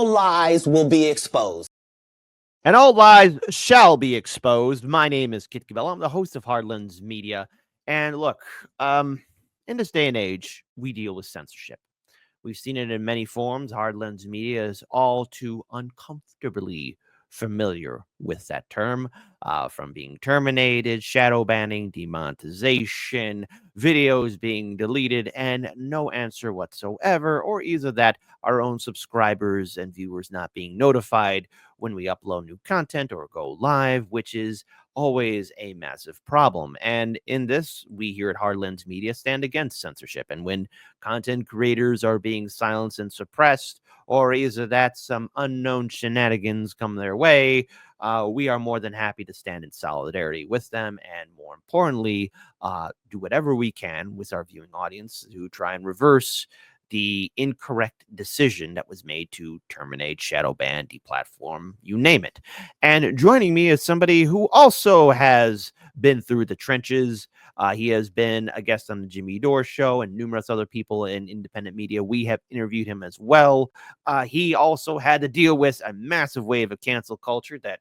lies will be exposed. And all lies shall be exposed. My name is Kit Cabela. I'm the host of Hardlands Media. And look, in this day and age, we deal with censorship. We've seen it in many forms. Hardlands Media is all too uncomfortably familiar with that term, from being terminated, shadow banning, demonetization, videos being deleted, and no answer whatsoever, or either that our own subscribers and viewers not being notified when we upload new content or go live, which is always a massive problem. And in this, we here at Hardlands Media stand against censorship. And when content creators are being silenced and suppressed, or either that some unknown shenanigans come their way, we are more than happy to stand in solidarity with them, and more importantly, do whatever we can with our viewing audience to try and reverse the incorrect decision that was made to terminate, shadow ban, deplatform, you name it. And joining me is somebody who also has been through the trenches. He has been a guest on the Jimmy Dore Show and numerous other people in independent media. We have interviewed him as well. He also had to deal with a massive wave of cancel culture that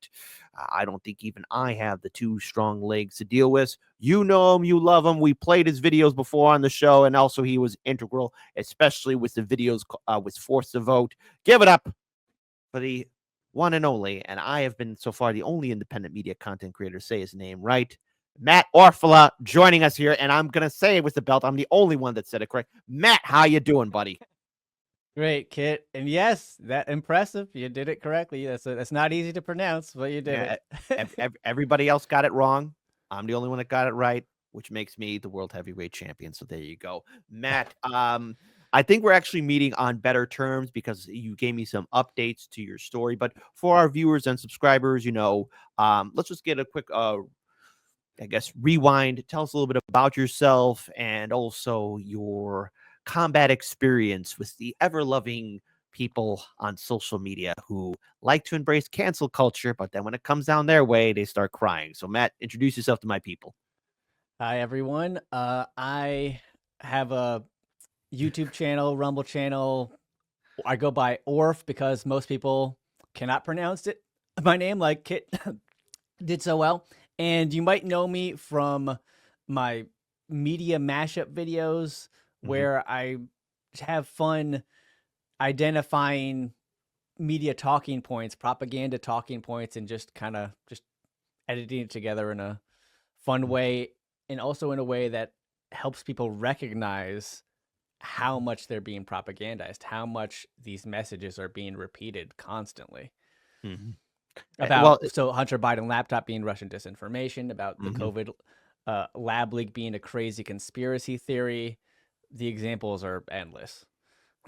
I don't think even I have the two strong legs to deal with. You know him, you love him. We played his videos before on the show, and also he was integral, especially with the videos with Force to Vote. Give it up for the one and only, and I have been so far the only independent media content creator to say his name right, Matt Orfalea, joining us here, and I'm gonna say it with the belt. I'm the only one that said it correct. Matt, how you doing, buddy? Great, Kit. And yes, that impressive. You did it correctly. That's not easy to pronounce, but you did it. Everybody else got it wrong. I'm the only one that got it right, which makes me the world heavyweight champion. So there you go, Matt. I think we're actually meeting on better terms because you gave me some updates to your story. But for our viewers and subscribers, let's just get a quick, rewind. Tell us a little bit about yourself and also your combat experience with the ever-loving people on social media who like to embrace cancel culture, but then when it comes down their way, they start crying. So, Matt, introduce yourself to my people. Hi, everyone. I have a YouTube channel, Rumble channel. I go by Orf because most people cannot pronounce it. My name, like Kit did so well. And you might know me from my media mashup videos where I have fun identifying media talking points, propaganda talking points, and just kind of just editing it together in a fun way, and also in a way that helps people recognize how much they're being propagandized, how much these messages are being repeated constantly. So Hunter Biden laptop being Russian disinformation, about the COVID lab leak being a crazy conspiracy theory. The examples are endless.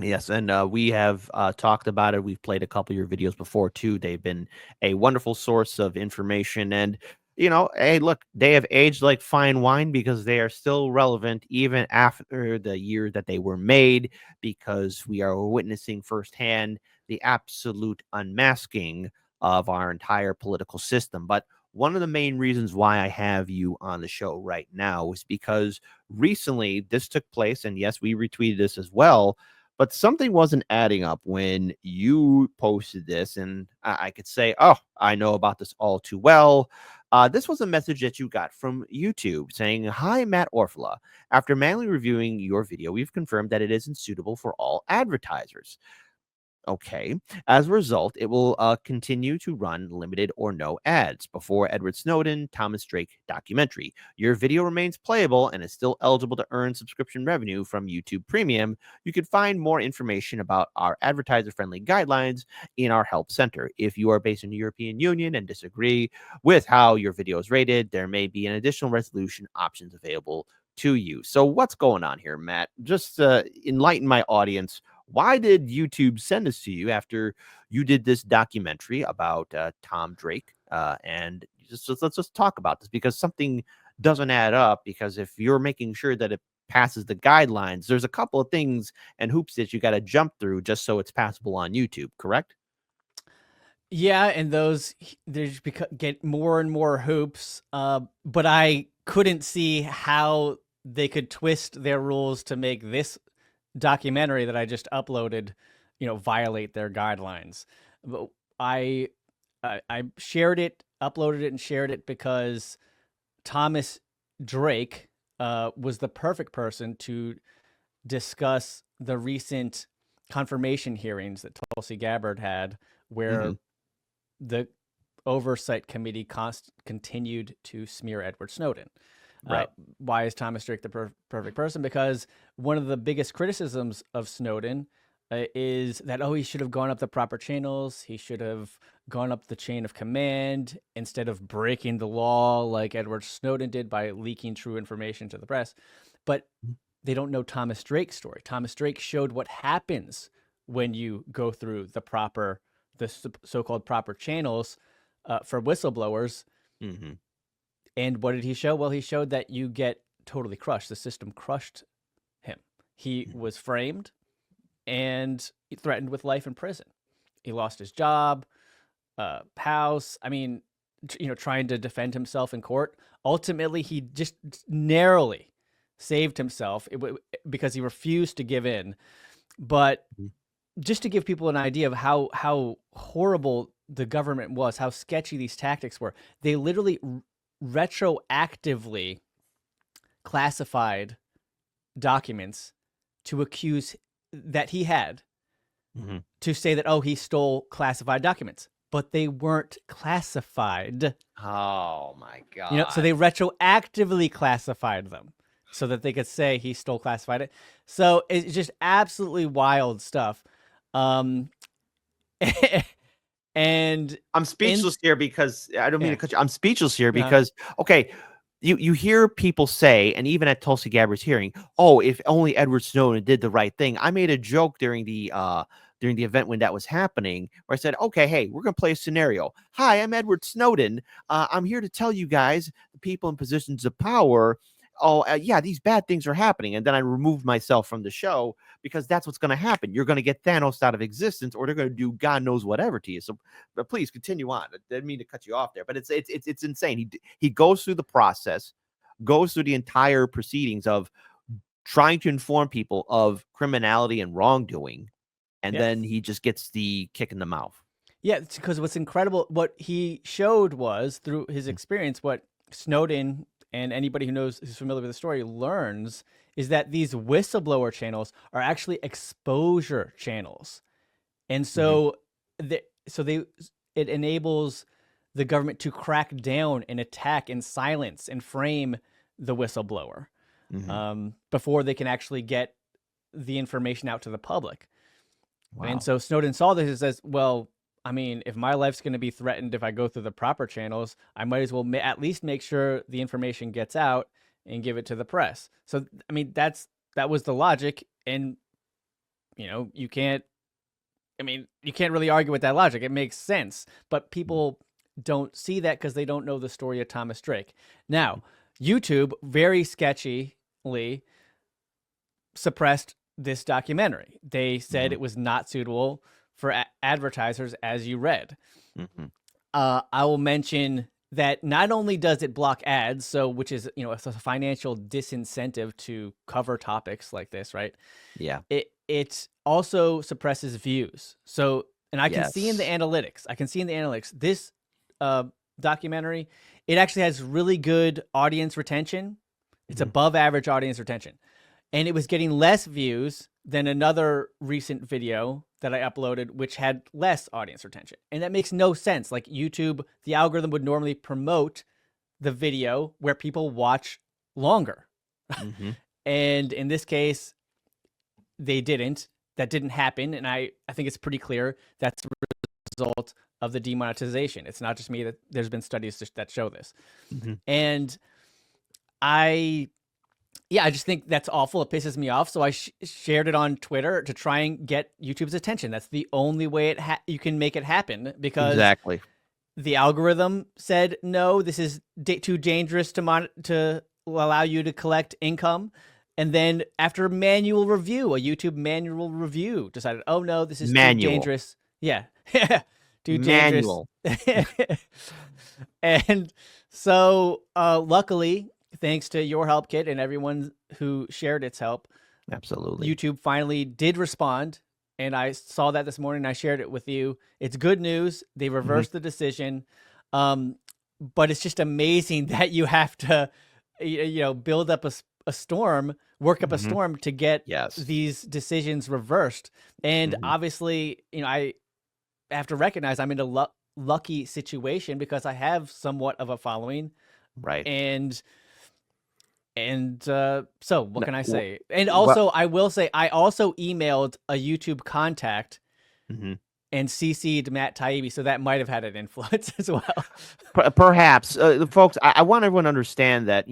Yes, and we have talked about it. We've played a couple of your videos before, too. They've been a wonderful source of information. And, hey, look, they have aged like fine wine because they are still relevant even after the year that they were made, because we are witnessing firsthand the absolute unmasking of our entire political system. But one of the main reasons why I have you on the show right now is because recently this took place, and yes, we retweeted this as well, but something wasn't adding up when you posted this, and I could say, oh, I know about this all too well. This was a message that you got from YouTube saying, "Hi, Matt Orfalea. After manually reviewing your video, we've confirmed that it isn't suitable for all advertisers." Okay. As a result, it will continue to run limited or no ads. Before Edward Snowden, Thomas Drake documentary. Your video remains playable and is still eligible to earn subscription revenue from YouTube Premium. You can find more information about our advertiser-friendly guidelines in our help center. If you are based in the European Union and disagree with how your video is rated, there may be an additional resolution options available to you. So what's going on here, Matt? Just enlighten my audience. Why did YouTube send this to you after you did this documentary about Tom Drake? And let's just talk about this, because something doesn't add up. Because if you're making sure that it passes the guidelines, there's a couple of things and hoops that you got to jump through just so it's passable on YouTube, correct? Yeah, and those there's get more and more hoops. But I couldn't see how they could twist their rules to make this documentary that I just uploaded violate their guidelines. But I shared it, uploaded it, and shared it because Thomas Drake was the perfect person to discuss the recent confirmation hearings that Tulsi Gabbard had, where the oversight committee continued to smear Edward Snowden. Right. Why is Thomas Drake the perfect person? Because one of the biggest criticisms of Snowden is that, he should have gone up the proper channels. He should have gone up the chain of command instead of breaking the law like Edward Snowden did by leaking true information to the press. But they don't know Thomas Drake's story. Thomas Drake showed what happens when you go through the so-called proper channels for whistleblowers. And what did he show? Well, he showed that you get totally crushed. The system crushed him. He was framed and threatened with life in prison. He lost his job, house. I mean, trying to defend himself in court. Ultimately, he just narrowly saved himself because he refused to give in. But just to give people an idea of how horrible the government was, how sketchy these tactics were, they literally retroactively classified documents to accuse that he had to say that, he stole classified documents, but they weren't classified. Oh my God. So they retroactively classified them so that they could say he stole classified it. So it's just absolutely wild stuff. And I'm speechless here because I don't mean to cut you. I'm speechless here because, okay, you hear people say, and even at Tulsi Gabbard's hearing, if only Edward Snowden did the right thing. I made a joke during the event when that was happening, where I said, okay, hey, we're going to play a scenario. Hi, I'm Edward Snowden. I'm here to tell you guys, the people in positions of power, these bad things are happening. And then I removed myself from the show because that's what's going to happen. You're going to get Thanos out of existence, or they're going to do God knows whatever to you. So but please continue on. I didn't mean to cut you off there, but it's insane. He goes through the process, goes through the entire proceedings of trying to inform people of criminality and wrongdoing. And then he just gets the kick in the mouth. Yeah, it's because what's incredible, what he showed was through his experience, what Snowden and anybody who's familiar with the story learns is that these whistleblower channels are actually exposure channels. And so it enables the government to crack down and attack and silence and frame the whistleblower before they can actually get the information out to the public. Wow. And so Snowden saw this and says, well, I mean, if my life's going to be threatened if I go through the proper channels, I might as well at least make sure the information gets out and give it to the press. So, I mean, that was the logic. And, you can't really argue with that logic. It makes sense. But people don't see that because they don't know the story of Thomas Drake. Now, YouTube very sketchily suppressed this documentary. They said it was not suitable for advertisers, as you read. I will mention that not only does it block ads, which is it's a financial disincentive to cover topics like this, right? Yeah. It also suppresses views. So, and I can see in the analytics. This documentary, it actually has really good audience retention. It's above average audience retention. And it was getting less views than another recent video that I uploaded, which had less audience retention. And that makes no sense. Like YouTube, the algorithm would normally promote the video where people watch longer. And in this case, they didn't. That didn't happen. And I think it's pretty clear that's the result of the demonetization. It's not just me. That there's been studies that show this. And I just think that's awful. It pisses me off. So I shared it on Twitter to try and get YouTube's attention. That's the only way you can make it happen, because the algorithm said, no, this is too dangerous to allow you to collect income. And then after a YouTube manual review decided, oh no, this is too dangerous. Yeah. Too dangerous. And so luckily, thanks to your help, Kit, and everyone who shared its help, absolutely, YouTube finally did respond and I saw that this morning. I shared it with you. It's good news. They reversed the decision. But it's just amazing that you have to, build up a storm, work up a storm to get Yes. these decisions reversed. And obviously, I have to recognize I'm in a lucky situation because I have somewhat of a following. Right. So what can I say? And also, I will say, I also emailed a YouTube contact and CC'd Matt Taibbi, so that might have had an influence as well. Perhaps, folks, I want everyone to understand that,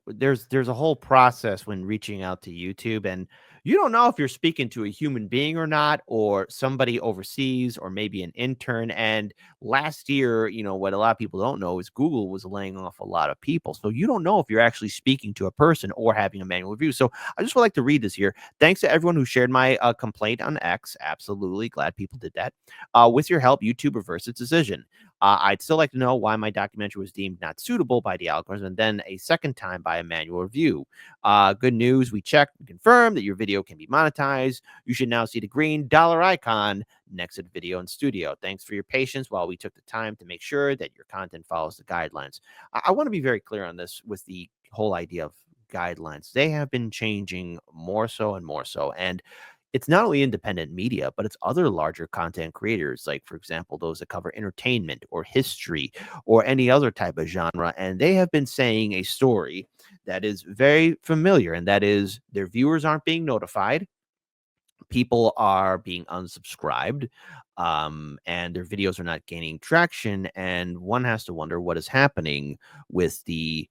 there's a whole process when reaching out to YouTube, and you don't know if you're speaking to a human being or not, or somebody overseas, or maybe an intern. And last year, what a lot of people don't know is Google was laying off a lot of people. So you don't know if you're actually speaking to a person or having a manual review. So I just would like to read this here. Thanks to everyone who shared my complaint on X. Absolutely glad people did that. With your help, YouTube reversed its decision. I'd still like to know why my documentary was deemed not suitable by the algorithm and then a second time by a manual review. Good news. We checked and confirmed that your video can be monetized. You should now see the green dollar icon next to the video in studio. Thanks for your patience while we took the time to make sure that your content follows the guidelines. I want to be very clear on this with the whole idea of guidelines. They have been changing more so and more so. And it's not only independent media, but it's other larger content creators, like, for example, those that cover entertainment or history or any other type of genre. And they have been saying a story that is very familiar, and that is their viewers aren't being notified. People are being unsubscribed, and their videos are not gaining traction. And one has to wonder what is happening with the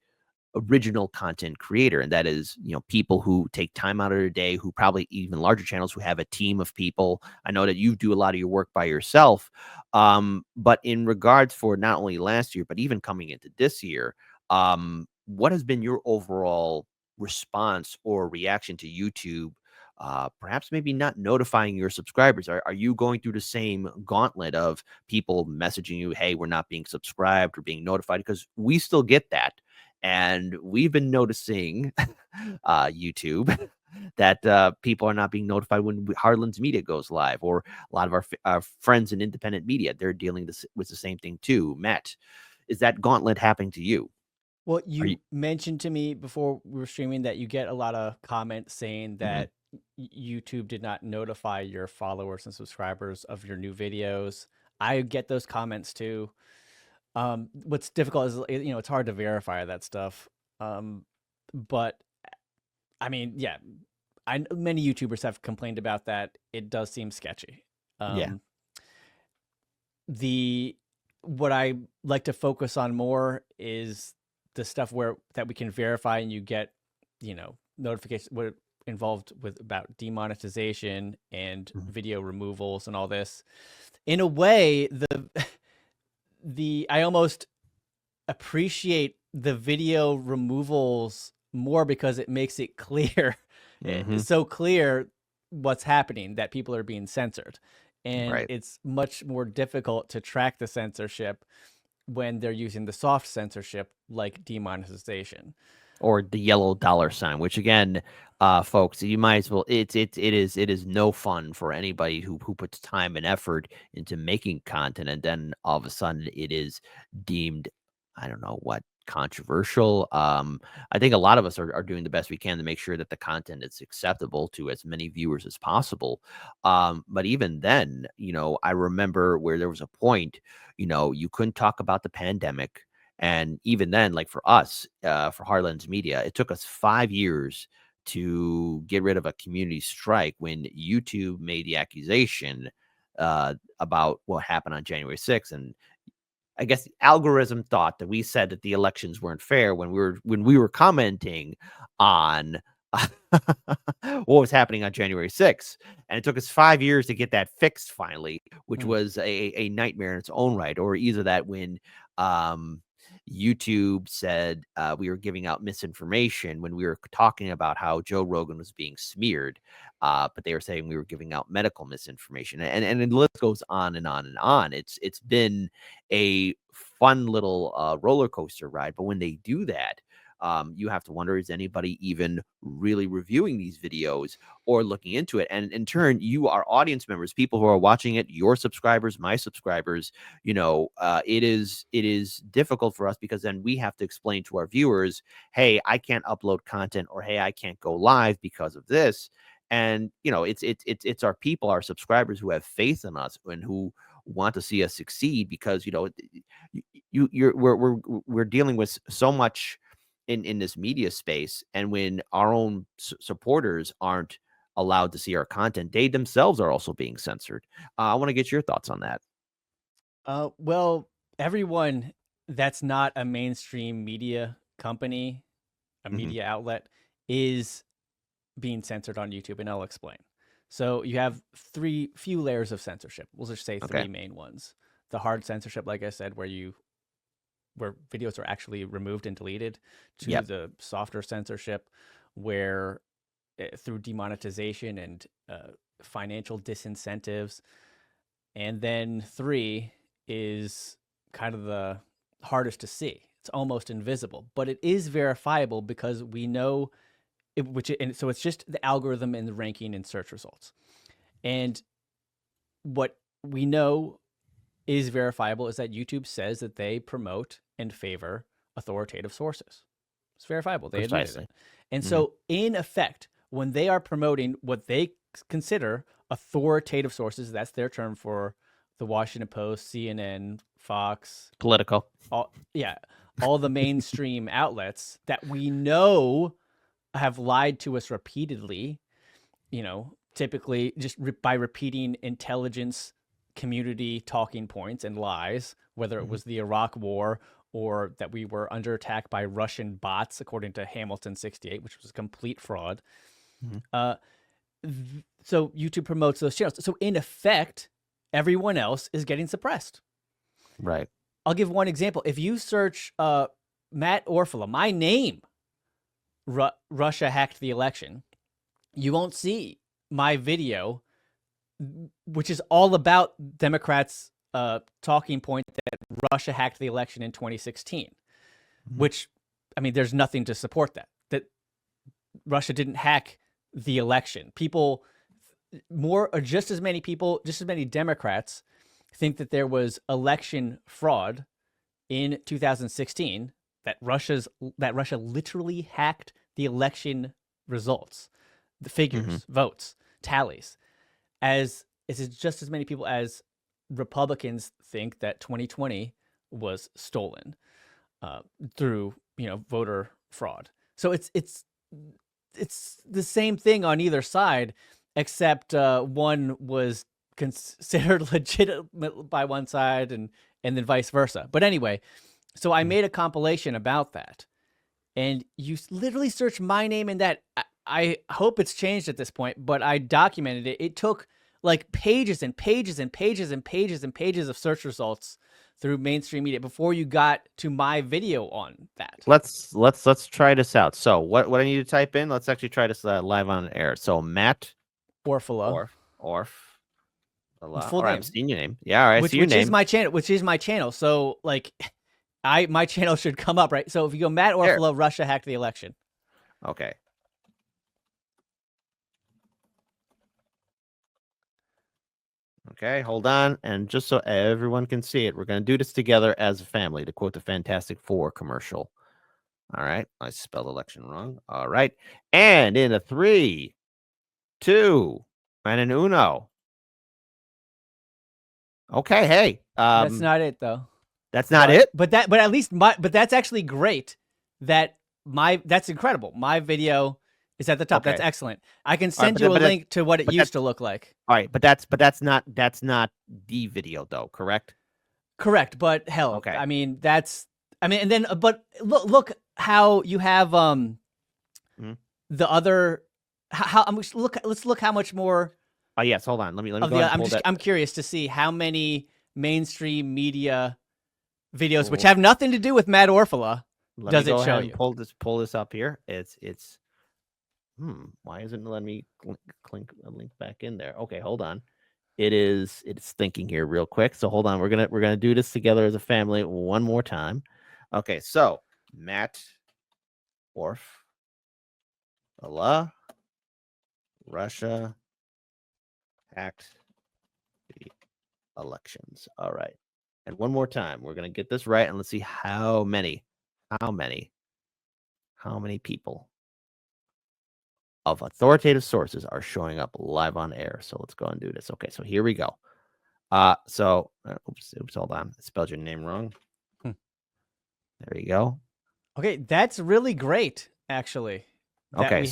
original content creator, and that is people who take time out of their day, who probably even larger channels who have a team of people. I know that you do a lot of your work by yourself, but in regards for not only last year but even coming into this year, what has been your overall response or reaction to YouTube perhaps maybe not notifying your subscribers? Are you going through the same gauntlet of people messaging you, hey, we're not being subscribed or being notified? Because we still get that. And we've been noticing YouTube that people are not being notified when Hardlands Media goes live, or a lot of our friends in independent media, they're dealing with the same thing too. Matt, is that gauntlet happening to you? Well, you mentioned to me before we were streaming that you get a lot of comments saying that YouTube did not notify your followers and subscribers of your new videos. I get those comments too. What's difficult is, it's hard to verify that stuff. But I mean, yeah, many YouTubers have complained about that. It does seem sketchy. What I like to focus on more is the stuff that we can verify, and you get, notifications what involved with about demonetization and video removals and all this. In a way, I almost appreciate the video removals more because it makes it clear. It's so clear what's happening, that people are being censored. And it's much more difficult to track the censorship when they're using the soft censorship like demonetization. Or the yellow dollar sign, which again, folks, you might as well. It is no fun for anybody who puts time and effort into making content, and then all of a sudden it is deemed, I don't know what, controversial. I think a lot of us are doing the best we can to make sure that the content is acceptable to as many viewers as possible. But even then, I remember where there was a point, you couldn't talk about the pandemic. And even then, like for us, for Hardlands Media, it took us 5 years to get rid of a community strike when YouTube made the accusation about what happened on January 6th. And I guess the algorithm thought that we said that the elections weren't fair when we were commenting on what was happening on January 6th. And it took us 5 years to get that fixed finally, which was a nightmare in its own right. Or either that when YouTube said we were giving out misinformation when we were talking about how Joe Rogan was being smeared, but they were saying we were giving out medical misinformation, and the list goes on and on and on. It's been a fun little roller coaster ride, but when they do that, You have to wonder, is anybody even really reviewing these videos or looking into it? And in turn, you are audience members, people who are watching it, your subscribers, my subscribers. It is difficult for us, because then we have to explain to our viewers, hey, I can't upload content, or hey, I can't go live because of this. And it's our people, our subscribers, who have faith in us and who want to see us succeed, because we're dealing with so much in this media space, and when our own supporters aren't allowed to see our content, they themselves are also being censored. I want to get your thoughts on that. Well, everyone that's not a mainstream media company, a media outlet, is being censored on YouTube, and I'll explain. So you have few layers of censorship. We'll just say three main ones. The hard censorship, like I said, where videos are actually removed and deleted, to the softer censorship, where through demonetization and financial disincentives. And then 3 is kind of the hardest to see. It's almost invisible, but it is verifiable, because we know so it's just the algorithm and the ranking and search results. And what we know is verifiable is that YouTube says that they promote and favor authoritative sources. It's verifiable. They admitted it. And so, in effect, when they are promoting what they consider authoritative sources, that's their term for the Washington Post, CNN, Fox, Political. All the mainstream outlets that we know have lied to us repeatedly, typically just by repeating intelligence community talking points and lies, whether it was the Iraq War or that we were under attack by Russian bots, according to Hamilton 68, which was a complete fraud. So YouTube promotes those channels. So in effect, everyone else is getting suppressed. Right. I'll give one example. If you search Matt Orfalea, my name, Russia hacked the election, you won't see my video, which is all about Democrats' talking point that Russia hacked the election in 2016, which, I mean, there's nothing to support that Russia didn't hack the election. Just as many Democrats think that there was election fraud in 2016, that Russia literally hacked the election results, the figures, votes, tallies, as is just as many people as Republicans think that 2020 was stolen through voter fraud. So it's the same thing on either side, except one was considered legitimate by one side and then vice versa. But anyway, so I made a compilation about that, and you literally search my name in that. I hope it's changed at this point, but I documented it. It took like pages and pages and pages and pages and pages of search results through mainstream media before you got to my video on that. Let's try this out. So what I need to type in? Let's actually try this live on air. So Matt Orfalea. Full name. I'm seeing your name. Yeah, all right. Which is my channel. So like, my channel should come up, right? So if you go Matt Orfalea, Russia hacked the election. Okay. Okay, hold on. And just so everyone can see it, we're going to do this together as a family, to quote the Fantastic Four commercial. All right. I spelled election wrong. All right. And in a 3, 2, and an uno. Okay. Hey. That's not it, though. That's not it? But that's actually great. That's incredible. My video is at the top. Okay. That's excellent. I can send you a link to what it used to look like. All right, but that's not the video though, correct? Correct, but hell, okay. And then look how you have the other let's look how much more. Oh yes, hold on. Let me go ahead. I'm curious to see how many mainstream media videos, which have nothing to do with Matt Orfalea, does it show you? Pull this up here. It's why isn't it letting me click a link back in there? Okay, hold on. It's thinking here real quick. So hold on. We're gonna do this together as a family one more time. Okay, so Matt Orfalea, Russia hacked the elections. All right. And one more time, we're going to get this right, and let's see how many people of authoritative sources are showing up live on air. So let's go and do this. Okay, so here we go. Oops, hold on. I spelled your name wrong. There you go. Okay, that's really great, actually. Okay,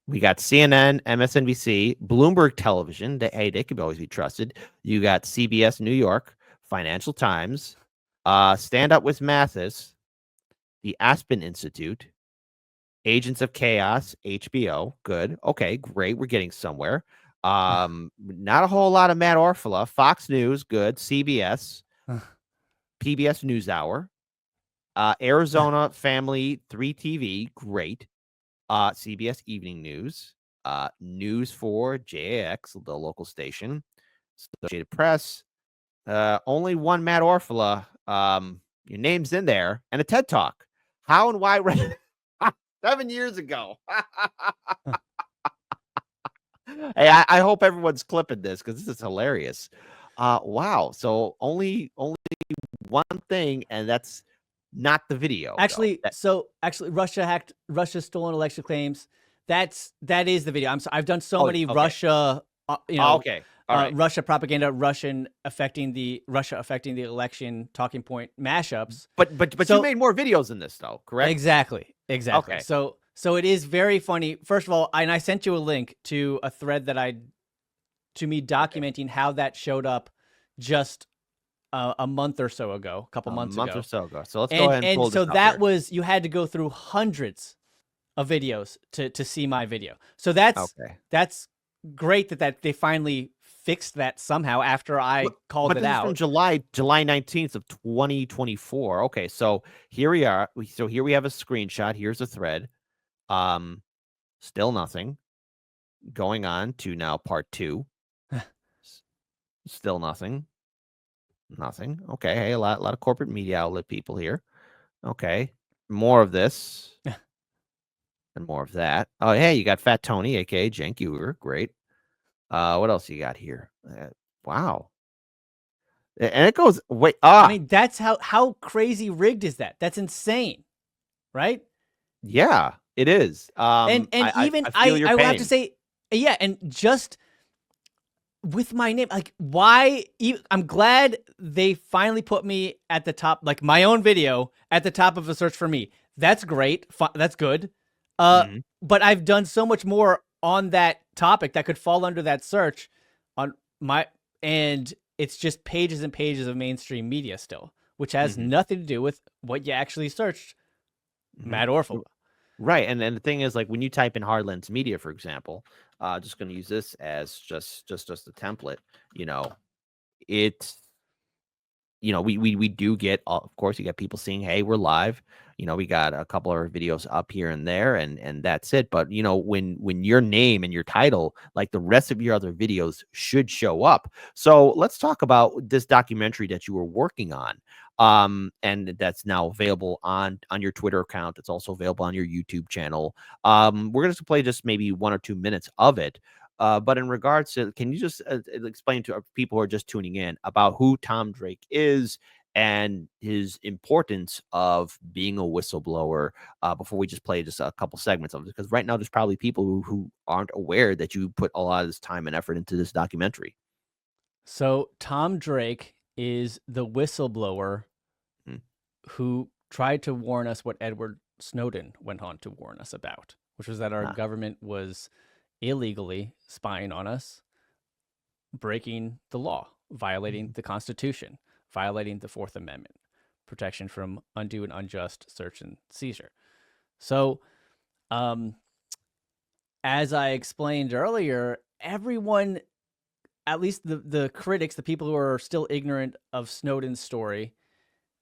we got CNN, MSNBC, Bloomberg Television. They could always be trusted. You got CBS New York, Financial Times, Stand Up with Mathis, the Aspen Institute, Agents of Chaos, HBO. Good. Okay, great. We're getting somewhere. Not a whole lot of Matt Orfalea. Fox News, good. CBS, PBS NewsHour, Arizona Family 3 TV, great. CBS Evening News, News 4, JAX, the local station, Associated Press, only one Matt Orfalea, your name's in there, and a TED Talk. How and why 7 years ago. Hey, I hope everyone's clipping this because this is hilarious. Wow. So only one thing, and that's not the video. Actually, Russia stolen election claims. That is the video. I'm sorry. I've done so many Russia, okay. All right. Russia propaganda, Russia affecting the election talking point mashups. But you made more videos than this, though, correct? Exactly. Okay. So it is very funny. First of all, and I sent you a link to a thread that documenting how that showed up just a month or so ago, a couple months ago. So let's go ahead and pull this up that here. was, you had to go through hundreds of videos to see my video. So that's great that they finally fixed that somehow after I called it out. From July 19th of 2024. Okay, so here we are. So here we have a screenshot. Here's a thread. Still nothing. Going on to now part 2. Still nothing. Nothing. Okay, hey, a lot of corporate media outlet people here. Okay, more of this and more of that. Oh, hey, you got Fat Tony, aka Cenk Uygur. Great. What else you got here? Wow. And it goes I mean, that's how crazy rigged is that? That's insane, right? Yeah, it is. I will have to say, yeah, and just with my name, like, why? I'm glad they finally put me at the top, like my own video at the top of a search for me. That's great. That's good. But I've done so much more on that topic that could fall under that search and it's just pages and pages of mainstream media still, which has nothing to do with what you actually searched. Matt Orfalea. Right. And then the thing is, like, when you type in Hardlands Media, for example, just going to use this as just a template, we do get, of course, you get people seeing, hey, we're live. We got a couple of our videos up here and there, and that's it. But when your name and your title, like the rest of your other videos, should show up. So let's talk about this documentary that you were working on. And that's now available on your Twitter account. It's also available on your YouTube channel. We're going to play just maybe 1 or 2 minutes of it. But in regards to, can you just explain to people who are just tuning in about who Tom Drake is and his importance of being a whistleblower before we just play just a couple segments of it? Because right now there's probably people who aren't aware that you put a lot of this time and effort into this documentary. So Tom Drake is the whistleblower who tried to warn us what Edward Snowden went on to warn us about, which was that our government was illegally spying on us, breaking the law, violating the Constitution, violating the Fourth Amendment, protection from undue and unjust search and seizure. So, as I explained earlier, everyone, at least the critics, the people who are still ignorant of Snowden's story,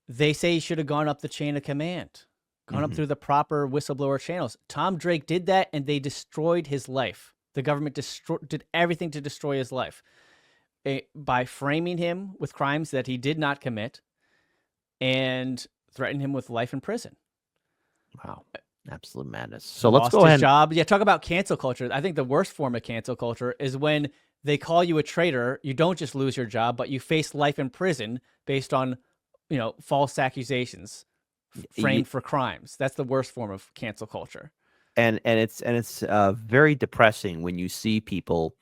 they say he should have gone up the chain of command, gone up through the proper whistleblower channels. Tom Drake did that, and they destroyed his life. The government did everything to destroy his life by framing him with crimes that he did not commit and threatening him with life in prison. Wow. Absolute madness. So let's Lost go his ahead. job. Yeah, talk about cancel culture. I think the worst form of cancel culture is when they call you a traitor. You don't just lose your job, but you face life in prison based on, false accusations framed for crimes. That's the worst form of cancel culture. And it's very depressing when you see people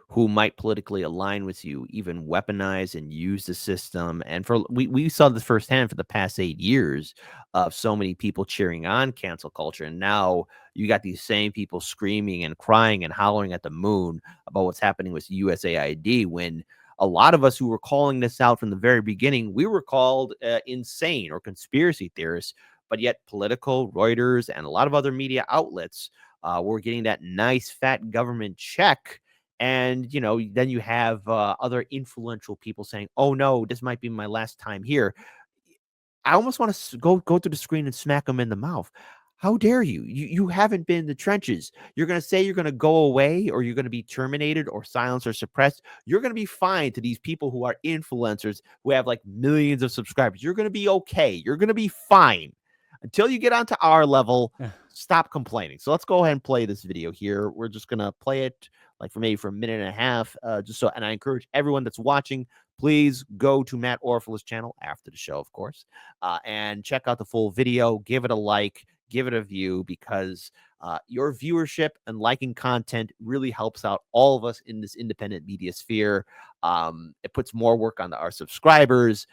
who might politically align with you even weaponize and use the system. And we saw this firsthand for the past 8 years of so many people cheering on cancel culture, and now you got these same people screaming and crying and hollering at the moon about what's happening with USAID, when a lot of us who were calling this out from the very beginning, we were called insane or conspiracy theorists. But yet political, Reuters, and a lot of other media outlets were getting that nice fat government check. And, then you have other influential people saying, oh, no, this might be my last time here. I almost want to go to the screen and smack them in the mouth. How dare you? You haven't been in the trenches. You're going to say you're going to go away, or you're going to be terminated or silenced or suppressed. You're going to be fine to these people who are influencers who have like millions of subscribers. You're going to be okay. You're going to be fine. Until you get onto our level, stop complaining. So let's go ahead and play this video here. We're just going to play it like for maybe for a minute and a half. And I encourage everyone that's watching, please go to Matt Orfal's channel after the show, of course, and check out the full video. Give it a like, give it a view, because your viewership and liking content really helps out all of us in this independent media sphere. It puts more work on our subscribers.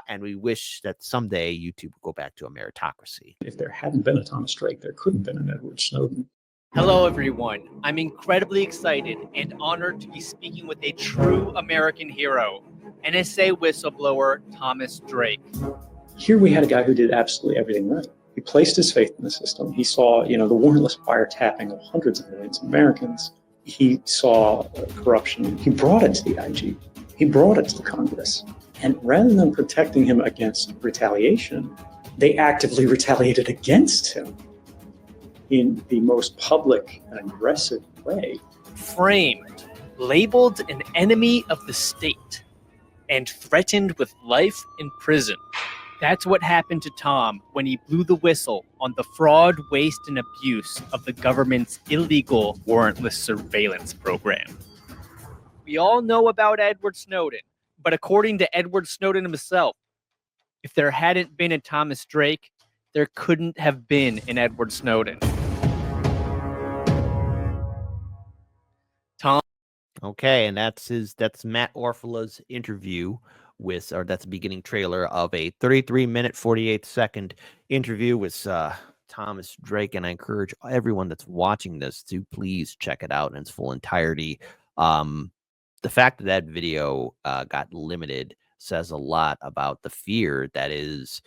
And we wish that someday YouTube will go back to a meritocracy. If there hadn't been a Thomas Drake, there couldn't have been an Edward Snowden. Hello, everyone. I'm incredibly excited and honored to be speaking with a true American hero, NSA whistleblower Thomas Drake. Here we had a guy who did absolutely everything right. He placed his faith in the system. He saw, the warrantless wiretapping of hundreds of millions of Americans. He saw corruption. He brought it to the IG. He brought it to the Congress. And rather than protecting him against retaliation, they actively retaliated against him in the most public and aggressive way. Framed, labeled an enemy of the state, and threatened with life in prison. That's what happened to Tom when he blew the whistle on the fraud, waste, and abuse of the government's illegal warrantless surveillance program. We all know about Edward Snowden. But according to Edward Snowden himself, if there hadn't been a Thomas Drake, there couldn't have been an Edward Snowden. Tom. Okay, and that's Matt Orfala's interview that's the beginning trailer of a 33-minute, 48-second interview with Thomas Drake. And I encourage everyone that's watching this to please check it out in its full entirety. The fact that video got limited says a lot about the fear that is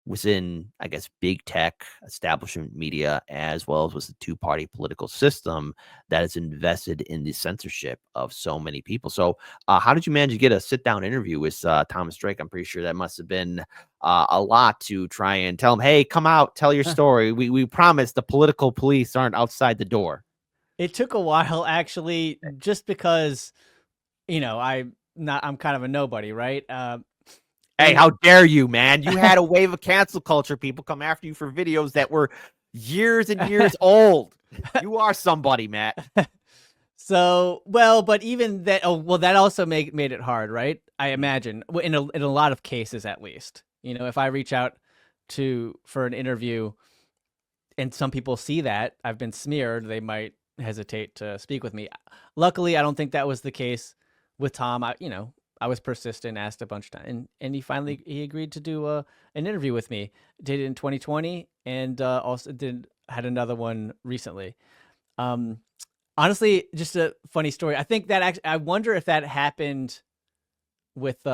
within, I guess, big tech, establishment media, as well as with the two-party political system that is invested in the censorship of so many people. So how did you manage to get a sit-down interview with Thomas Drake? I'm pretty sure that must have been a lot to try and tell him, hey, come out, tell your story. We promise the political police aren't outside the door. It took a while, actually, just because, I'm kind of a nobody, right? Hey, how dare you, man? You had a wave of cancel culture people come after you for videos that were years and years old. You are somebody, Matt. So, but even that, that also made it hard, right? I imagine in a lot of cases, at least, if I reach out for an interview and some people see that I've been smeared, they might hesitate to speak with me. Luckily, I don't think that was the case with Tom. I was persistent, asked a bunch of times, and he agreed to do an interview with me. Did it in 2020, and also had another one recently. Honestly, just a funny story. I think that I wonder if that happened with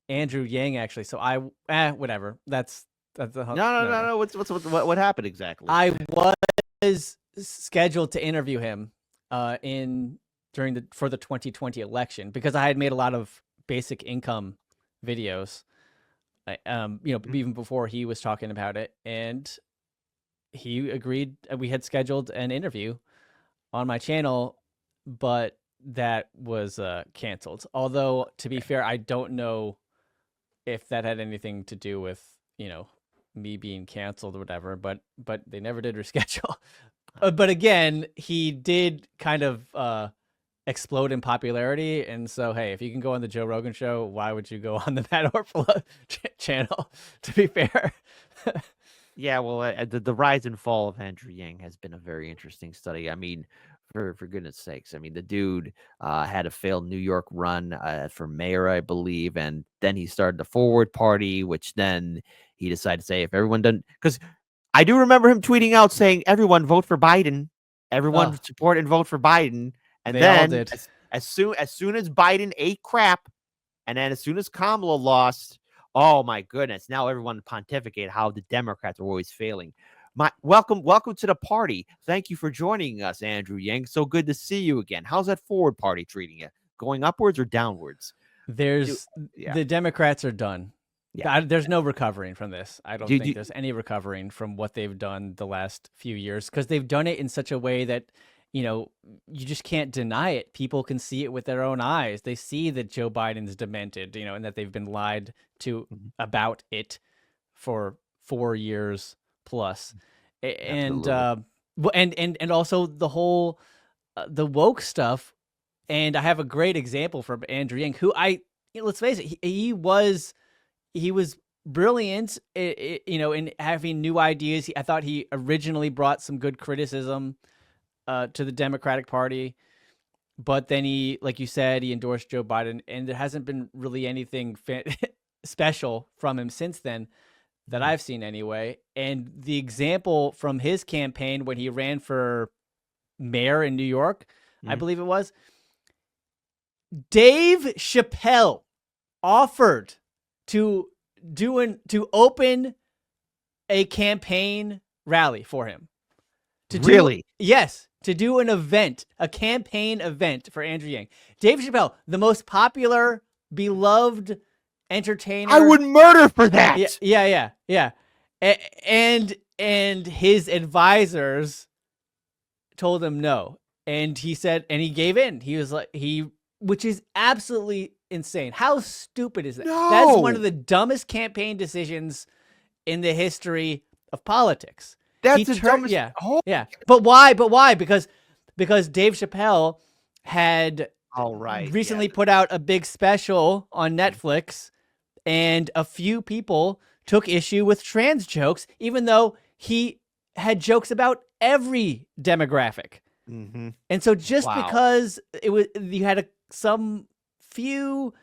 Andrew Yang, actually. So whatever. That's no. What happened exactly? I was scheduled to interview him for the 2020 election because I had made a lot of basic income videos, even before he was talking about it, and he agreed. We had scheduled an interview on my channel, but that was canceled. Although, to be fair, I don't know if that had anything to do with, me being canceled or whatever, but they never did reschedule. But again, he did kind of explode in popularity, and so hey, if you can go on the Joe Rogan show, why would you go on the Matt Orfalea channel? To be fair. Yeah, well, the rise and fall of Andrew Yang has been a very interesting study. I mean, for goodness sakes, I mean, the dude had a failed New York run for mayor, I believe, and then he started the Forward Party, which then he decided to say if everyone doesn't, because I do remember him tweeting out saying, "Everyone vote for Biden, everyone support and vote for Biden," and They all then did. as soon as Biden ate crap, and then as soon as Kamala lost. Oh my goodness! Now everyone pontificate how the Democrats are always failing. Welcome to the party. Thank you for joining us, Andrew Yang. So good to see you again. How's that Forward Party treating you? Going upwards or downwards? The Democrats are done. Yeah. There's no recovering from this. I don't think there's any recovering from what they've done the last few years, because they've done it in such a way that, you know, you just can't deny it. People can see it with their own eyes. They see that Joe Biden's demented, you know, and that they've been lied to about it for 4 years plus. And also the whole the woke stuff. And I have a great example from Andrew Yang, who let's face it, he was brilliant, you know, in having new ideas. I thought he originally brought some good criticism to the Democratic Party, but then he, like you said, he endorsed Joe Biden, and there hasn't been really anything special from him since then that I've seen anyway. And the example from his campaign when he ran for mayor in New York, I believe it was, Dave Chappelle offered to open a campaign rally for him. Yes, to do an event, a campaign event for Andrew Yang. Dave Chappelle, the most popular, beloved entertainer. I would murder for that. Yeah. And his advisors told him no. And he said, and he gave in. He was like, which is absolutely insane. How stupid is that? No. That's one of the dumbest campaign decisions in the history of politics. That's the dumbest. Yeah. But why? Because Dave Chappelle had recently put out a big special on Netflix, and a few people took issue with trans jokes, even though he had jokes about every demographic. Mm-hmm. And so just because you had some few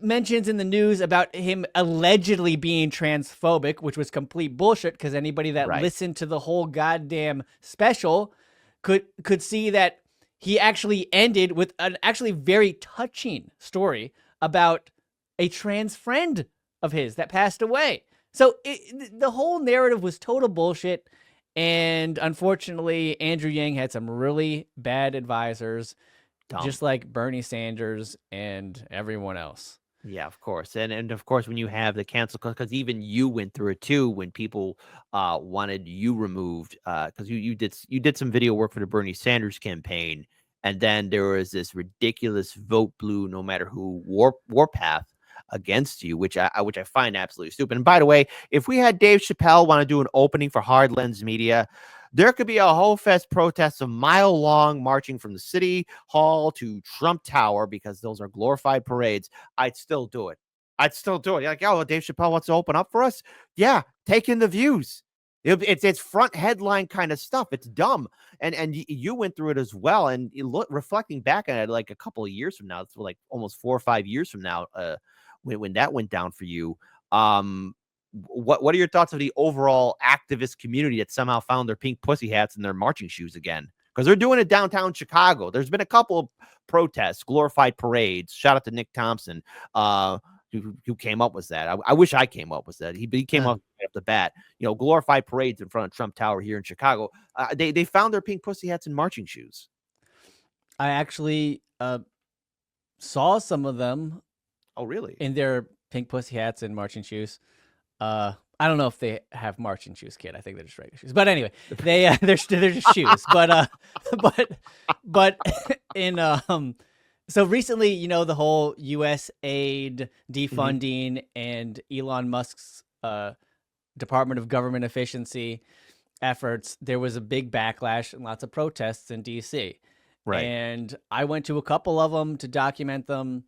mentions in the news about him allegedly being transphobic, which was complete bullshit, because anybody that listened to the whole goddamn special could see that he actually ended with an actually very touching story about a trans friend of his that passed away. So the whole narrative was total bullshit. And unfortunately, Andrew Yang had some really bad advisors, just like Bernie Sanders and everyone else. Yeah, of course. And of course, when you have the cancel, because even you went through it too, when people wanted you removed, because you did some video work for the Bernie Sanders campaign, and then there was this ridiculous vote blue, no matter who warpath against you, which I find absolutely stupid. And by the way, if we had Dave Chappelle want to do an opening for Hard Lens Media, there could be a whole fest protest, a mile long, marching from the city hall to Trump Tower, because those are glorified parades. I'd still do it. You're like, oh, Dave Chappelle wants to open up for us. Yeah, take in the views. It's front headline kind of stuff. It's dumb. And you went through it as well. And reflecting back on it, like a couple of years from now, it's like almost 4 or 5 years from now, when that went down for you, what are your thoughts of the overall activist community that somehow found their pink pussy hats and their marching shoes again? Because they're doing it downtown Chicago. There's been a couple of protests, glorified parades. Shout out to Nick Thompson, who came up with that. I wish I came up with that. He came up at the bat. You know, glorified parades in front of Trump Tower here in Chicago. They found their pink pussy hats and marching shoes. I actually saw some of them. Oh, really? In their pink pussy hats and marching shoes. I don't know if they have marching shoes, kid. I think they're just regular shoes. But anyway, they're just shoes. But in so recently, you know, the whole U.S. aid defunding and Elon Musk's Department of Government Efficiency efforts, there was a big backlash and lots of protests in DC. Right. And I went to a couple of them to document them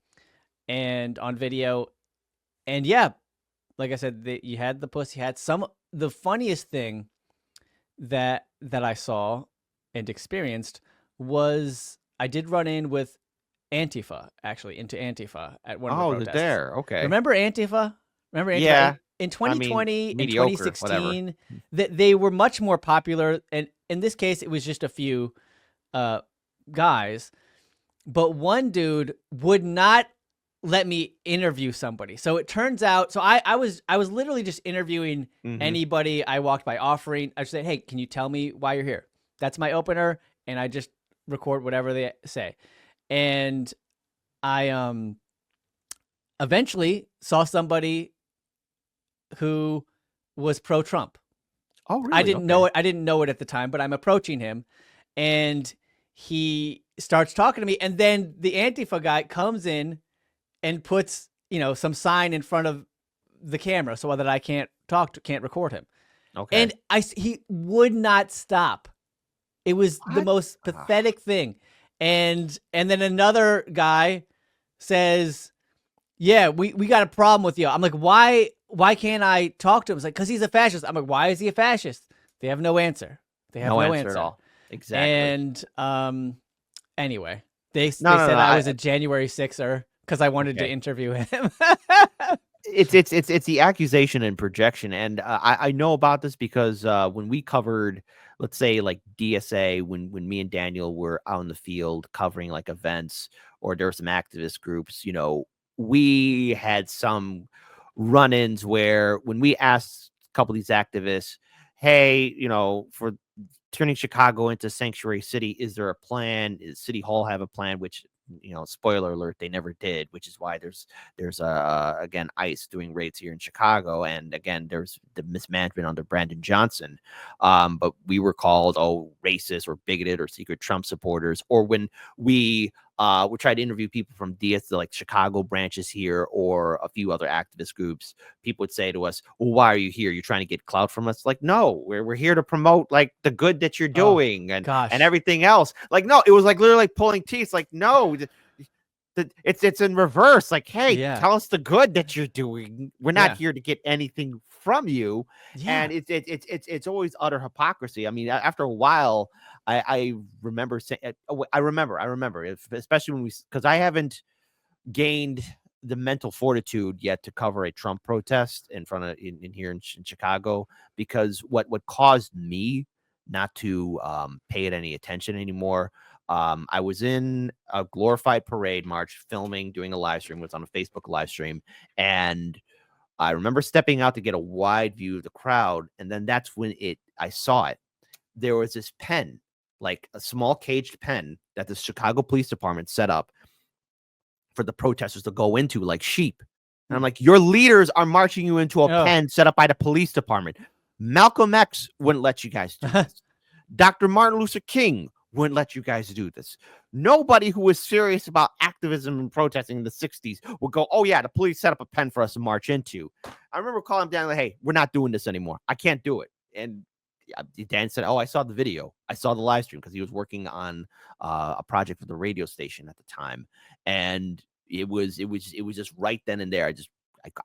and on video. And yeah, like I said, you had the pussy hat. The funniest thing that I saw and experienced was I did run in with Antifa, actually, into Antifa at one of the Oh, protests. there. Okay. Remember Antifa? Yeah. In 2020 and mediocre, 2016, they were much more popular. And in this case, it was just a few guys. But one dude would not let me interview somebody. So it turns out, so I was literally just interviewing anybody I walked by, offering. I just say, hey, can you tell me why you're here? That's my opener, and I just record whatever they say. And I eventually saw somebody who was pro-Trump. Oh, really? I didn't know it. I didn't know it at the time, but I'm approaching him, and he starts talking to me, and then the Antifa guy comes in and puts, some sign in front of the camera so that I can't record him. Okay. And he would not stop. It was the most pathetic thing. And then another guy says, yeah, we got a problem with you. I'm like, why can't I talk to him? It's like, because he's a fascist. I'm like, why is he a fascist? They have no answer. They have no answer at all. Exactly. And anyway, they said I was a January 6er because I wanted to interview him. It's the accusation and projection, and I know about this because when we covered, let's say, like DSA, when me and Daniel were out in the field covering like events, or there were some activist groups, we had some run-ins where when we asked a couple of these activists, hey, for turning Chicago into sanctuary city, is there a plan? Does City Hall have a plan? Which, spoiler alert, they never did, which is why there's again, ICE doing raids here in Chicago. And again, there's the mismanagement under Brandon Johnson. But we were called, racist or bigoted or secret Trump supporters. Or when we tried to interview people from DS, like Chicago branches here, or a few other activist groups, people would say to us, well, why are you here? You're trying to get clout from us? Like, no, we're here to promote like the good that you're doing and everything else. Like, no, it was like literally like pulling teeth. Like, no, it's in reverse. Like, hey, tell us the good that you're doing. We're not here to get anything from you. And it's always utter hypocrisy. I mean, after a while, I remember saying, I remember, especially when because I haven't gained the mental fortitude yet to cover a Trump protest in front of in here in Chicago, because what caused me not to pay it any attention anymore. I was in a glorified parade march filming, doing a live stream. It was on a Facebook live stream, and I remember stepping out to get a wide view of the crowd, and then that's when I saw it. There was this pen, like a small caged pen that the Chicago Police Department set up for the protesters to go into like sheep. And I'm like, your leaders are marching you into a pen set up by the police department. Malcolm X wouldn't let you guys do this. Dr. Martin Luther King wouldn't let you guys do this. Nobody who was serious about activism and protesting in the 60s would go, oh yeah, the police set up a pen for us to march into. I remember calling him down like, hey, we're not doing this anymore. I can't do it. And Dan said, oh, I saw the video. I saw the live stream, because he was working on a project for the radio station at the time. And it was just right then and there.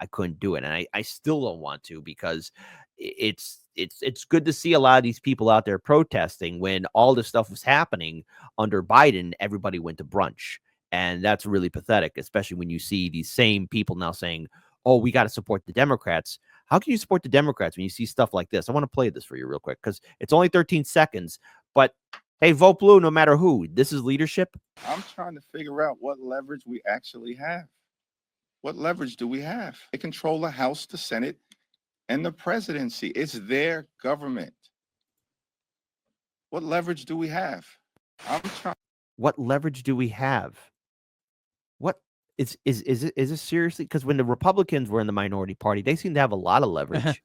I couldn't do it. And I still don't want to, because it's good to see a lot of these people out there protesting. When all this stuff was happening under Biden, everybody went to brunch. And that's really pathetic, especially when you see these same people now saying, oh, we got to support the Democrats. How can you support the Democrats when you see stuff like this? I want to play this for you real quick, because it's only 13 seconds. But hey, vote blue no matter who. This is leadership. I'm trying to figure out what leverage we actually have. What leverage do we have? They control the House, the Senate, and the presidency. It's their government. What leverage do we have? What leverage do we have? What is it seriously? Because when the Republicans were in the minority party, they seemed to have a lot of leverage.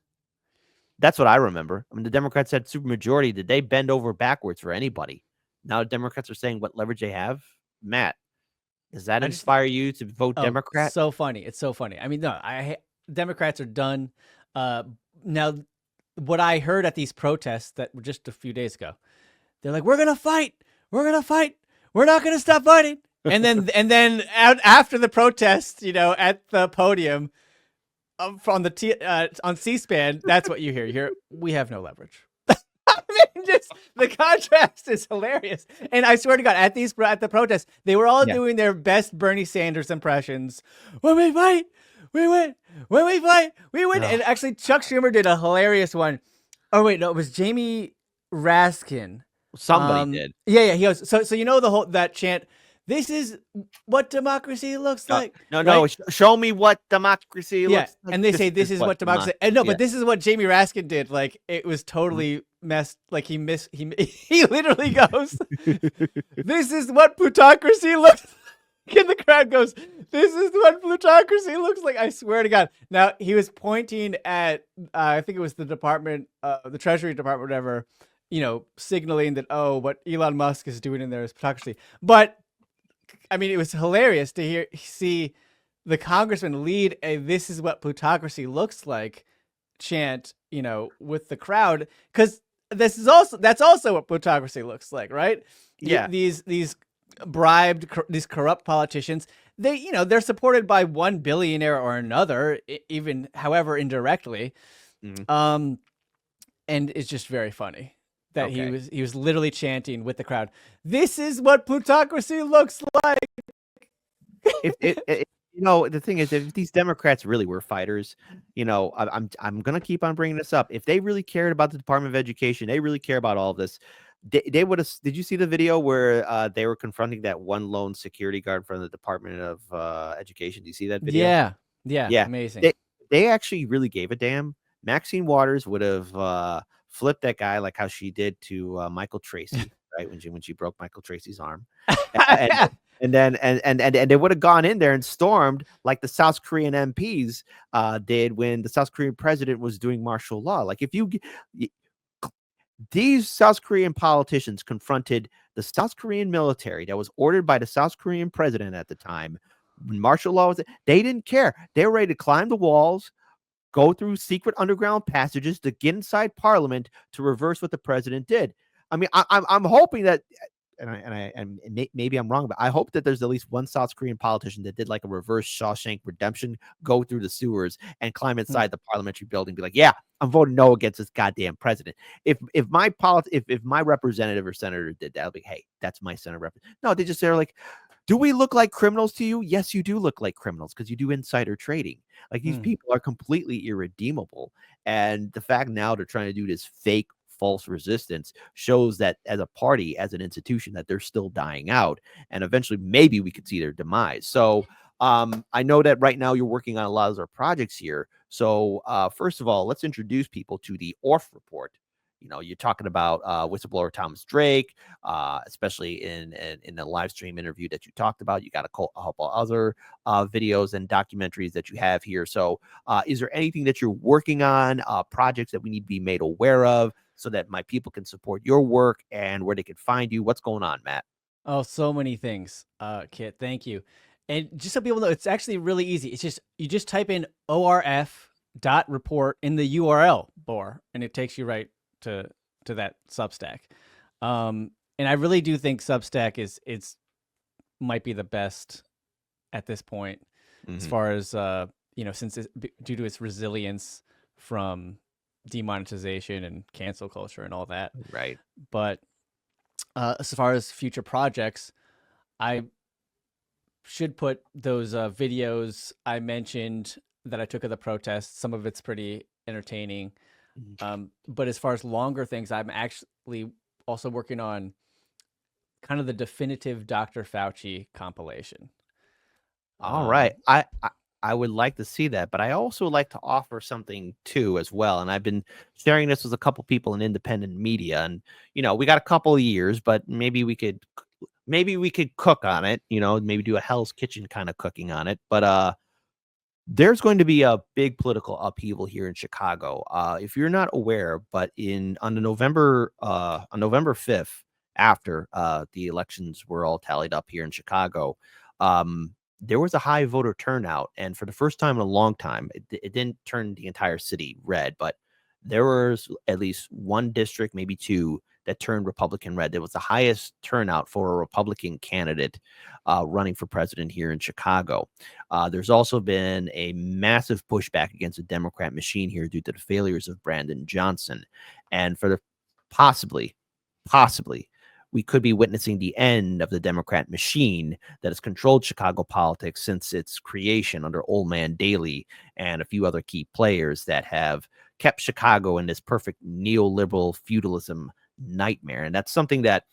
That's what I remember. I mean, the Democrats had supermajority. Did they bend over backwards for anybody? Now the Democrats are saying what leverage they have. Matt, does that inspire you to vote Democrat? So funny. It's so funny. I mean, no, Democrats are done. now, what I heard at these protests that were just a few days ago, they're like, "We're gonna fight. We're gonna fight. We're not gonna stop fighting." And then after the protest, at the podium on on C-SPAN, that's what you hear. You hear, "We have no leverage." I mean, just the contrast is hilarious. And I swear to God, at the protests, they were all doing their best Bernie Sanders impressions. "When we fight, we win. When we fight, we win." And actually, Chuck Schumer did a hilarious one. Oh wait, no, it was Jamie Raskin. Somebody did. Yeah. He goes, so that chant, "This is what democracy looks like." No, right? show me what democracy looks like. And they say this is what democracy. And no, but this is what Jamie Raskin did. Like, it was totally messed. Like, he literally goes, "This is what plutocracy looks like." And the crowd goes, "This is what plutocracy looks like." I swear to God. Now, he was pointing at, I think it was the department, the Treasury Department, whatever, signaling that, what Elon Musk is doing in there is plutocracy. But I mean, it was hilarious to see the congressman lead a "This is what plutocracy looks like" chant, with the crowd, because that's also what plutocracy looks like, right? Yeah. These bribed, these corrupt politicians, they're supported by one billionaire or another, even however indirectly. And it's just very funny that he was literally chanting with the crowd, "This is what plutocracy looks like." The thing is, if these Democrats really were fighters, I'm gonna keep on bringing this up. If they really cared about the Department of Education, they really care about all of this, they would have. Did you see the video where they were confronting that one lone security guard from the Department of Education? Do you see that video? Yeah, amazing. They actually really gave a damn. Maxine Waters would have flipped that guy like how she did to Michael Tracy, right, when she broke Michael Tracy's arm, and then they would have gone in there and stormed like the South Korean MPs did when the South Korean president was doing martial law. Like, these South Korean politicians confronted the South Korean military that was ordered by the South Korean president at the time when martial law was, they didn't care. They were ready to climb the walls, go through secret underground passages to get inside Parliament to reverse what the president did. I mean, I'm hoping that, and maybe I'm wrong, but I hope that there's at least one South Korean politician that did like a reverse Shawshank Redemption, go through the sewers and climb inside the parliamentary building, be like, "Yeah, I'm voting no against this goddamn president." If my representative or senator did that, I'll be, "Hey, that's my senator representative." No, they're like, "Do we look like criminals to you?" "Yes, you do look like criminals because you do insider trading." Like, these people are completely irredeemable. And the fact now they're trying to do this fake false resistance shows that as a party, as an institution, that they're still dying out. And eventually maybe we could see their demise. So I know that right now you're working on a lot of their projects here. So first of all, let's introduce people to the ORF report. You're talking about whistleblower Thomas Drake, especially in the live stream interview that you talked about. You got a couple other videos and documentaries that you have here. So is there anything that you're working on, projects that we need to be made aware of so that my people can support your work and where they can find you? What's going on, Matt? Oh, so many things, Kit. Thank you. And just so people know, it's actually really easy. It's just, you just type in orf.report in the URL bar, and it takes you right to that Substack. And I really do think Substack might be the best at this point, as far as since due to its resilience from demonetization and cancel culture and all that. Right. But as far as future projects, I should put those videos I mentioned that I took of the protests. Some of it's pretty entertaining. But as far as longer things, I'm actually also working on kind of the definitive Dr. Fauci compilation. All right. I would like to see that, but I also like to offer something too as well. And I've been sharing this with a couple people in independent media, and we got a couple of years, but maybe we could cook on it, maybe do a Hell's Kitchen kind of cooking on it. But there's going to be a big political upheaval here in Chicago. If you're not aware, but on November 5th, after the elections were all tallied up here in Chicago, there was a high voter turnout. And for the first time in a long time, it didn't turn the entire city red, but there was at least one district, maybe two, that turned Republican red. There was the highest turnout for a Republican candidate running for president here in Chicago. There's also been a massive pushback against the Democrat machine here due to the failures of Brandon Johnson. And for the possibly, we could be witnessing the end of the Democrat machine that has controlled Chicago politics since its creation under Old Man Daley and a few other key players that have kept Chicago in this perfect neoliberal feudalism nightmare. And that's something that,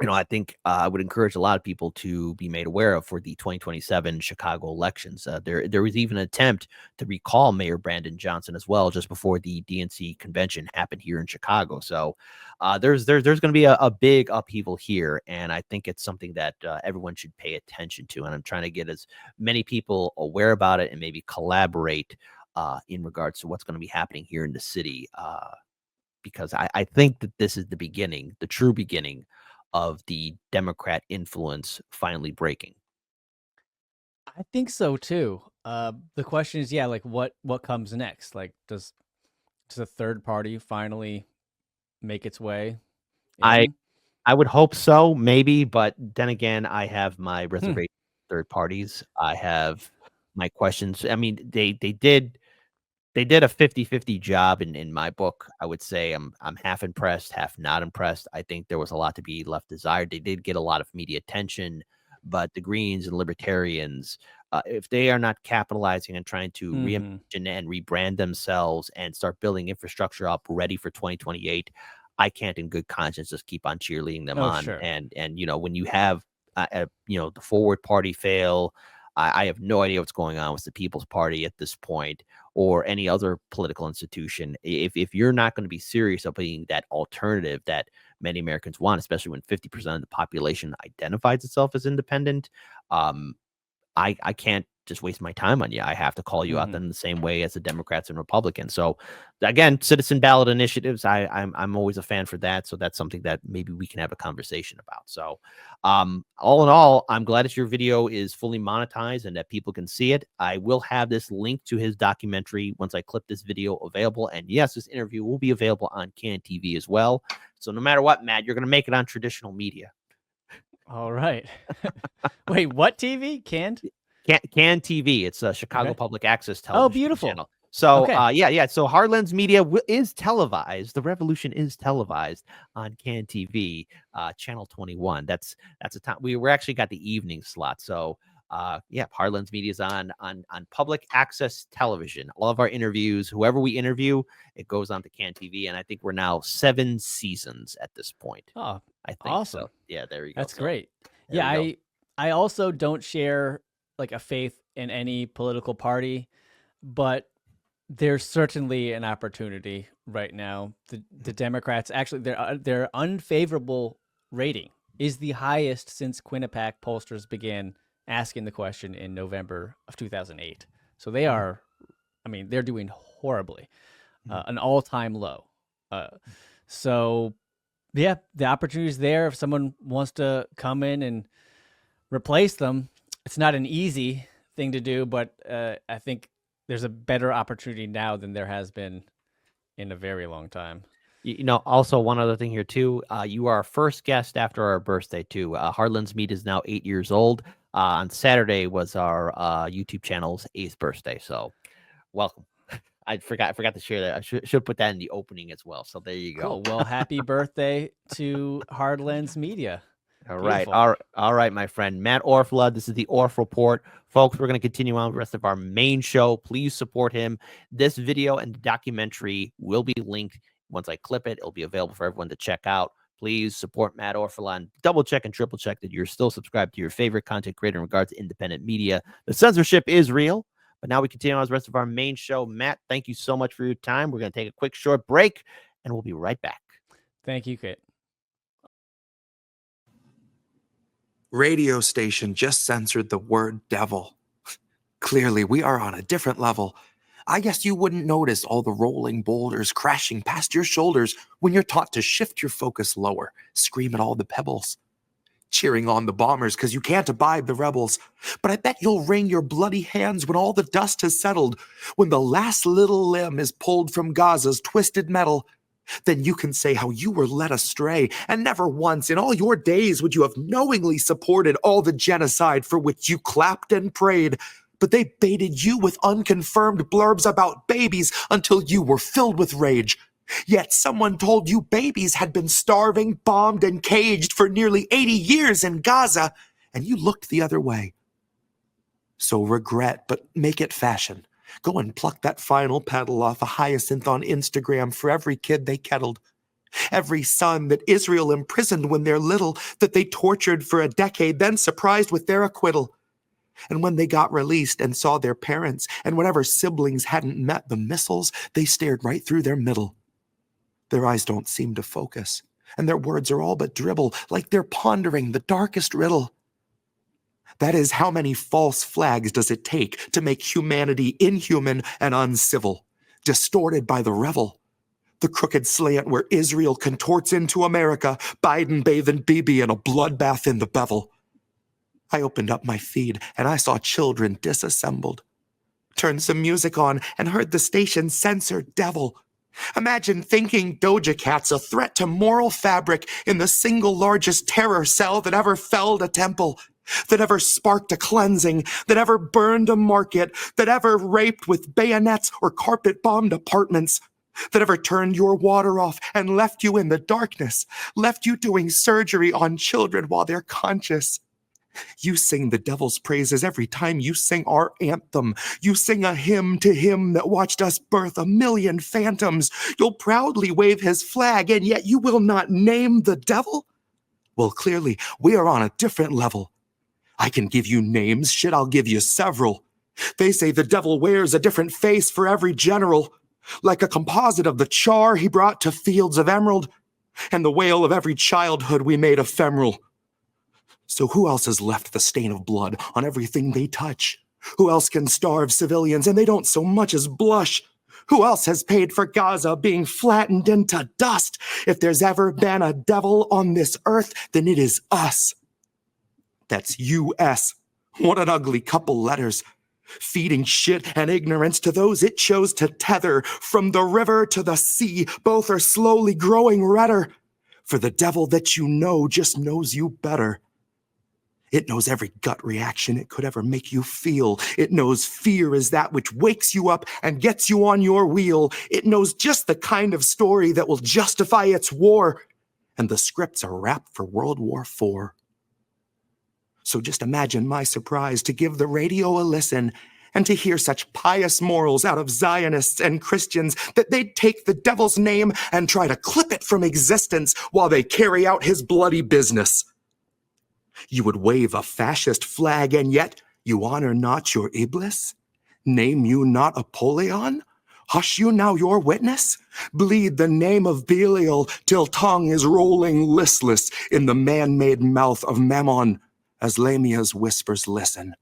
I think I would encourage a lot of people to be made aware of for the 2027 Chicago elections. There was even an attempt to recall Mayor Brandon Johnson as well, just before the DNC convention happened here in Chicago. So there's going to be a big upheaval here, and I think it's something that everyone should pay attention to. And I'm trying to get as many people aware about it and maybe collaborate in regards to what's going to be happening here in the city, because I think that this is the beginning, the true beginning of the Democrat influence finally breaking. I think so too. The question is, like what comes next? Like, does a third party finally make its way in? I would hope so, maybe, but then again, I have my reservation third parties. I have my questions. I mean, they did a 50-50 job in my book. I would say I'm half impressed, half not impressed. I think there was a lot to be left desired. They did get a lot of media attention, but the Greens and Libertarians, if they are not capitalizing and trying to reimagine and rebrand themselves and start building infrastructure up ready for 2028, I can't in good conscience just keep on cheerleading them on. Sure. And when you have the Forward Party fail, I have no idea what's going on with the People's Party at this point, or any other political institution. If you're not going to be serious about being that alternative that many Americans want, especially when 50% of the population identifies itself as independent, I can't just waste my time on you. I have to call you out in the same way as the Democrats and Republicans. So again, citizen ballot initiatives, I'm always a fan for that. So that's something that maybe we can have a conversation about. So all in all, I'm glad that your video is fully monetized and that people can see it. I will have this link to his documentary once I clip this video available. And yes, this interview will be available on Can TV as well. So no matter what, Matt, you're going to make it on traditional media. All right. Wait, what TV? Canned? Can TV. It's a Chicago Public Access television Oh, beautiful. channel. So, Okay. So Heartlands Media is televised. The revolution is televised on Can TV, channel 21. That's a time we're actually got the evening slot. So, Heartlands Media is on public access television. All of our interviews, whoever we interview, it goes on to Can TV, and I think we're now 7 seasons at this point. Oh, I think awesome. so. Yeah, there you go. That's So, great. there Yeah, you go. I also don't share like a faith in any political party, but there's certainly an opportunity right now. The Democrats, actually, their unfavorable rating is the highest since Quinnipiac pollsters began asking the question in November of 2008. So they are, they're doing horribly, an all-time low. So yeah, the opportunity is there. If someone wants to come in and replace them, it's not an easy thing to do, but I think there's a better opportunity now than there has been in a very long time. Also one other thing here too, you are our first guest after our birthday too. Heartlands Meat is now 8 years old. On Saturday was our YouTube channel's 8th birthday. So welcome. I forgot to share that. I should put that in the opening as well. So there you go. Cool. Well, happy birthday to Heartlands Media. All right. Beautiful. All right, my friend. Matt Orfalea, this is the Orf Report. Folks, we're going to continue on with the rest of our main show. Please support him. This video and the documentary will be linked. Once I clip it, it'll be available for everyone to check out. Please support Matt Orfalea and double check and triple check that you're still subscribed to your favorite content creator in regards to independent media. The censorship is real. But now we continue on with the rest of our main show. Matt, thank you so much for your time. We're going to take a quick short break, and we'll be right back. Thank you, Kit. Radio station just censored the word devil. Clearly, we are on a different level. I guess you wouldn't notice all the rolling boulders crashing past your shoulders when you're taught to shift your focus lower, scream at all the pebbles. cheering on the bombers because you can't abide the rebels. But I bet you'll wring your bloody hands when all the dust has settled, when the last little limb is pulled from Gaza's twisted metal. Then you can say how you were led astray, and never once in all your days would you have knowingly supported all the genocide for which you clapped and prayed. But they baited you with unconfirmed blurbs about babies until you were filled with rage. Yet someone told you babies had been starving, bombed, and caged for nearly 80 years in Gaza, and you looked the other way. So regret, but make it fashion. Go and pluck that final petal off a hyacinth on Instagram for every kid they kettled. Every son that Israel imprisoned when they're little, that they tortured for a decade, then surprised with their acquittal. And when they got released and saw their parents, and whenever siblings hadn't met the missiles, they stared right through their middle. Their eyes don't seem to focus, and their words are all but dribble, like they're pondering the darkest riddle. That is, how many false flags does it take to make humanity inhuman and uncivil, distorted by the revel? The crooked slant where Israel contorts into America, Biden bathing Bibi in a bloodbath in the bevel. I opened up my feed and I saw children disassembled. Turned some music on and heard the station censor devil. Imagine thinking Doja Cat's a threat to moral fabric in the single largest terror cell that ever felled a temple, that ever sparked a cleansing, that ever burned a market, that ever raped with bayonets or carpet-bombed apartments, that ever turned your water off and left you in the darkness, left you doing surgery on children while they're conscious. You sing the devil's praises every time you sing our anthem. You sing a hymn to him that watched us birth a million phantoms. You'll proudly wave his flag, and yet you will not name the devil? Well, clearly, we are on a different level. I can give you names, shit, I'll give you several. They say the devil wears a different face for every general, like a composite of the char he brought to fields of emerald, and the wail of every childhood we made ephemeral. So who else has left the stain of blood on everything they touch? Who else can starve civilians and they don't so much as blush? Who else has paid for Gaza being flattened into dust? If there's ever been a devil on this earth, then it is us. That's U.S. What an ugly couple letters. Feeding shit and ignorance to those it chose to tether. From the river to the sea, both are slowly growing redder. For the devil that you know just knows you better. It knows every gut reaction it could ever make you feel. It knows fear is that which wakes you up and gets you on your wheel. It knows just the kind of story that will justify its war. And the scripts are wrapped for World War IV. So just imagine my surprise to give the radio a listen and to hear such pious morals out of Zionists and Christians that they'd take the devil's name and try to clip it from existence while they carry out his bloody business. You would wave a fascist flag, and yet you honor not your Iblis? Name you not Apollyon? Hush you now your witness? Bleed the name of Belial till tongue is rolling listless in the man-made mouth of Mammon, as Lamia's whispers listen.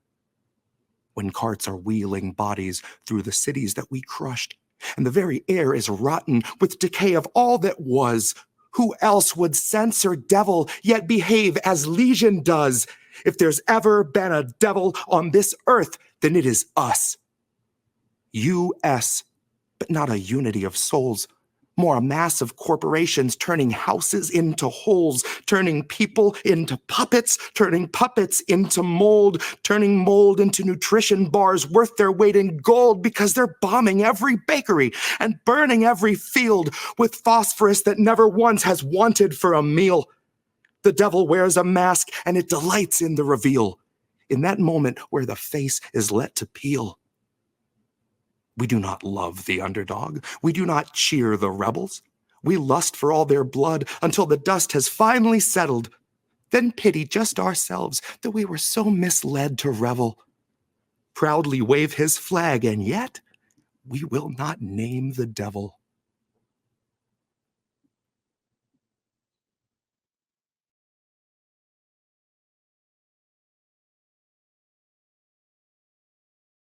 When carts are wheeling bodies through the cities that we crushed, and the very air is rotten with decay of all that was, who else would censor devil yet behave as Legion does? If there's ever been a devil on this earth, then it is us. U.S., but not a unity of souls. More a mass of corporations turning houses into holes, turning people into puppets, turning puppets into mold, turning mold into nutrition bars worth their weight in gold because they're bombing every bakery and burning every field with phosphorus that never once has wanted for a meal. The devil wears a mask and it delights in the reveal, in that moment where the face is let to peel. We do not love the underdog. We do not cheer the rebels. We lust for all their blood until the dust has finally settled. Then pity just ourselves that we were so misled to revel. Proudly wave his flag, and yet we will not name the devil.